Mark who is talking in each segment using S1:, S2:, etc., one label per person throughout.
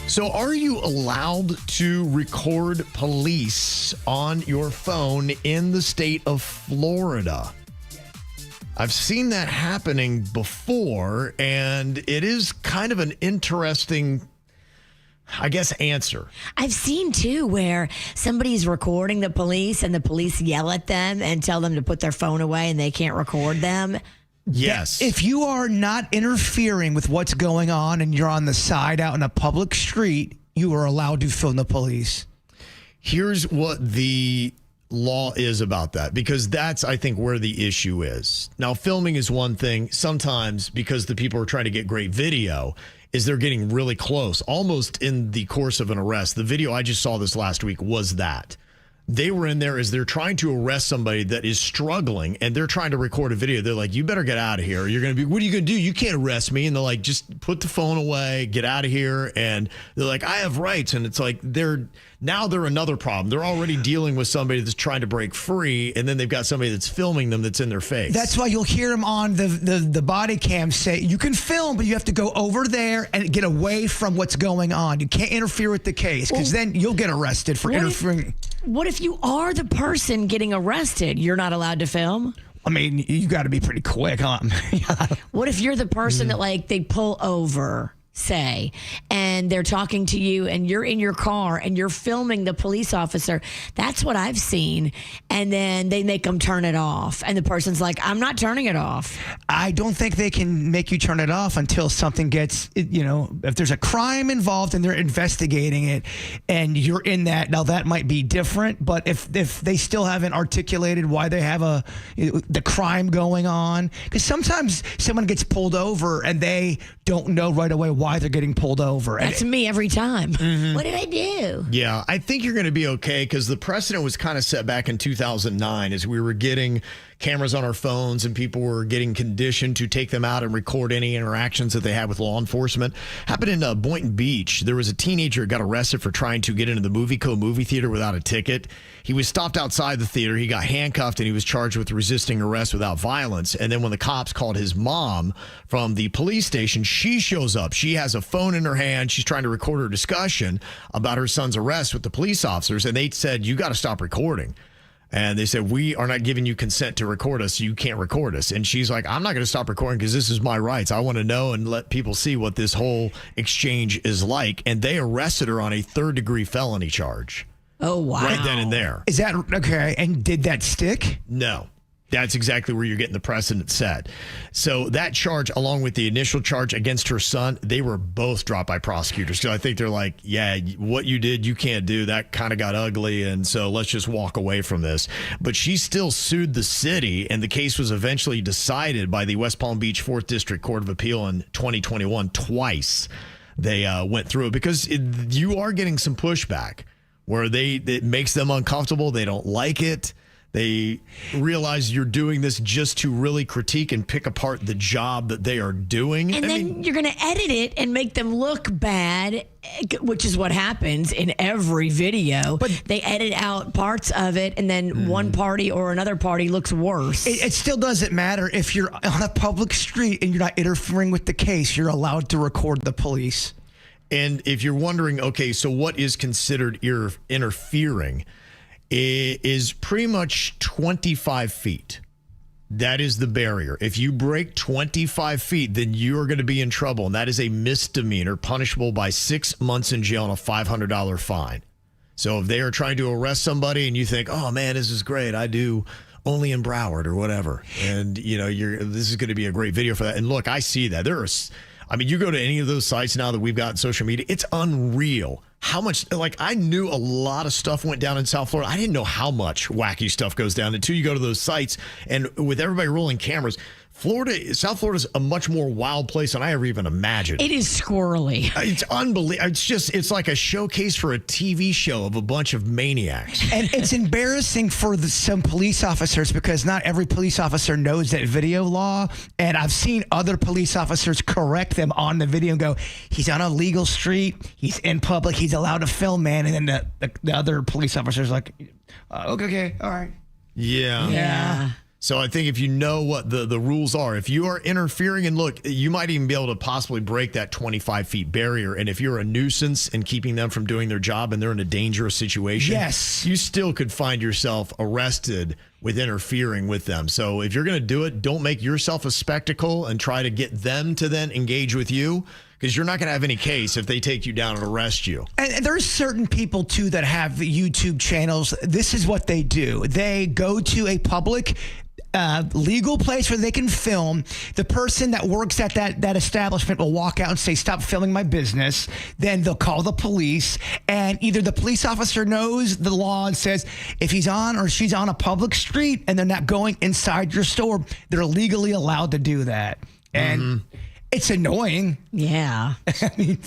S1: So are you allowed to record police on your phone in the state of Florida? I've seen that happening before, and it is kind of an interesting, I guess, answer.
S2: I've seen, too, where somebody's recording the police and the police yell at them and tell them to put their phone away and they can't record them.
S1: Yes.
S3: If you are not interfering with what's going on and you're on the side out in a public street, you are allowed to film the police.
S1: Here's what the law is about that, because that's, I think, where the issue is. Now, filming is one thing. Sometimes, because the people are trying to get great video, is they're getting really close, almost in the course of an arrest. The video I just saw this last week was that. They were in there as they're trying to arrest somebody that is struggling, and they're trying to record a video. They're like, you better get out of here. You're going to be, what are you going to do? You can't arrest me. And they're like, just put the phone away, get out of here. And they're like, I have rights. And it's like, they're another problem. They're already dealing with somebody that's trying to break free, and then they've got somebody that's filming them that's in their face.
S3: That's why you'll hear them on the body cam say, you can film, but you have to go over there and get away from what's going on. You can't interfere with the case, because then you'll get arrested for interfering.
S2: What if you are the person getting arrested? You're not allowed to film?
S3: I mean, you got to be pretty quick, huh?
S2: What if you're the person that, like, they pull over, say, and they're talking to you and you're in your car and you're filming the police officer? That's what I've seen. And then they make them turn it off. And the person's like, I'm not turning it off.
S3: I don't think they can make you turn it off until something gets, if there's a crime involved and they're investigating it and you're in that, now that might be different. But if they still haven't articulated why they have the crime going on, because sometimes someone gets pulled over and they don't know right away why they're getting pulled over.
S2: That's me every time. Mm-hmm. What did I do?
S1: Yeah, I think you're going to be okay, because the precedent was kind of set back in 2009 as we were getting cameras on our phones and people were getting conditioned to take them out and record any interactions that they had with law enforcement. Happened in Boynton Beach. There was a teenager who got arrested for trying to get into the movie theater without a ticket. He was stopped outside the theater. He got handcuffed and he was charged with resisting arrest without violence. And then when the cops called his mom from the police station, she shows up. She has a phone in her hand. She's trying to record her discussion about her son's arrest with the police officers. And they said, you got to stop recording. And they said, we are not giving you consent to record us. You can't record us. And she's like, I'm not going to stop recording because this is my rights. I want to know and let people see what this whole exchange is like. And they arrested her on a third-degree felony charge.
S2: Oh, wow.
S1: Right then and there.
S3: Is that okay? And did that stick?
S1: No. That's exactly where you're getting the precedent set. So that charge, along with the initial charge against her son, they were both dropped by prosecutors. So I think they're like, yeah, what you did, you can't do. That kind of got ugly, and so let's just walk away from this. But she still sued the city, and the case was eventually decided by the West Palm Beach 4th District Court of Appeal in 2021 twice. They went through it because you are getting some pushback where it makes them uncomfortable. They don't like it. They realize you're doing this just to really critique and pick apart the job that they are doing.
S2: And then you're going to edit it and make them look bad, which is what happens in every video. But they edit out parts of it, and then one party or another party looks worse.
S3: It still doesn't matter if you're on a public street and you're not interfering with the case. You're allowed to record the police.
S1: And if you're wondering, okay, so what is considered interfering? It is pretty much 25 feet. That is the barrier. If you break 25 feet, then you're going to be in trouble. And that is a misdemeanor punishable by 6 months in jail and a $500 fine. So if they are trying to arrest somebody and you think, oh, man, this is great. I do only in Broward or whatever. And, this is going to be a great video for that. And look, I see that. You go to any of those sites now that we've got in social media, it's unreal how much, I knew a lot of stuff went down in South Florida. I didn't know how much wacky stuff goes down until you go to those sites. And with everybody rolling cameras, South Florida is a much more wild place than I ever even imagined.
S2: It is squirrely.
S1: It's unbelievable. It's like a showcase for a TV show of a bunch of maniacs.
S3: And it's embarrassing for some police officers because not every police officer knows that video law. And I've seen other police officers correct them on the video and go, he's on a legal street. He's in public. He's allowed to film, man. And then the other police officer's like, okay, all right.
S1: Yeah.
S2: Yeah.
S1: So I think if you know what the rules are, if you are interfering, and look, you might even be able to possibly break that 25 feet barrier. And if you're a nuisance and keeping them from doing their job and they're in a dangerous situation,
S3: yes,
S1: you still could find yourself arrested with interfering with them. So if you're going to do it, don't make yourself a spectacle and try to get them to then engage with you, because you're not going to have any case if they take you down and arrest you.
S3: And there's certain people, too, that have YouTube channels. This is what they do. They go to a public legal place where they can film. The person that works at that establishment will walk out and say, "Stop filming my business." Then they'll call the police, and either the police officer knows the law and says if he's on or she's on a public street and they're not going inside your store, they're legally allowed to do that. And it's annoying.
S2: Yeah.
S3: I mean,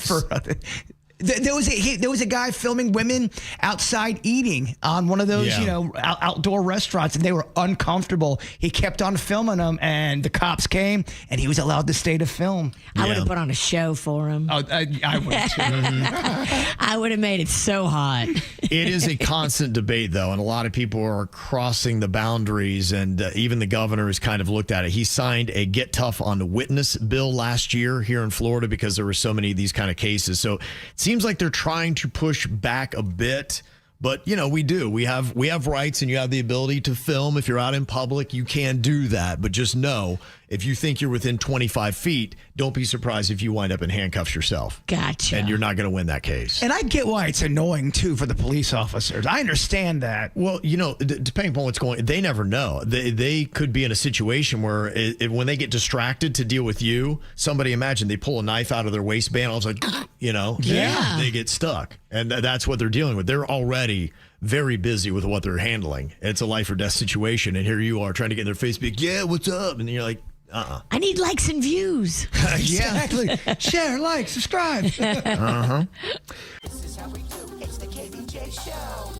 S3: there was a guy filming women outside eating on one of those, outdoor restaurants, and they were uncomfortable. He kept on filming them, and the cops came, and he was allowed to stay to film.
S2: I would have put on a show for him.
S3: Oh, I would too.
S2: I would have made it so hot.
S1: It is a constant debate, though, and a lot of people are crossing the boundaries, and even the governor has kind of looked at it. He signed a Get Tough on the Witness bill last year here in Florida because there were so many of these kind of cases. So it seems like they're trying to push back a bit. But, we have rights, and you have the ability to film. If you're out in public, you can do that. But just know, if you think you're within 25 feet, don't be surprised if you wind up in handcuffs yourself.
S2: Gotcha.
S1: And you're not going to win that case.
S3: And I get why it's annoying, too, for the police officers. I understand that.
S1: Well, depending upon what's going on, they never know. They could be in a situation where when they get distracted to deal with you, imagine they pull a knife out of their waistband, all of a sudden,
S2: Yeah.
S1: they get stuck. And that's what they're dealing with. They're already very busy with what they're handling. It's a life or death situation. And here you are trying to get in their face, be like, yeah, what's up? And you're like,
S2: I need likes and views.
S3: Exactly. Share, like, subscribe.
S1: Uh-huh.
S4: This is how we do. It's the KVJ Show.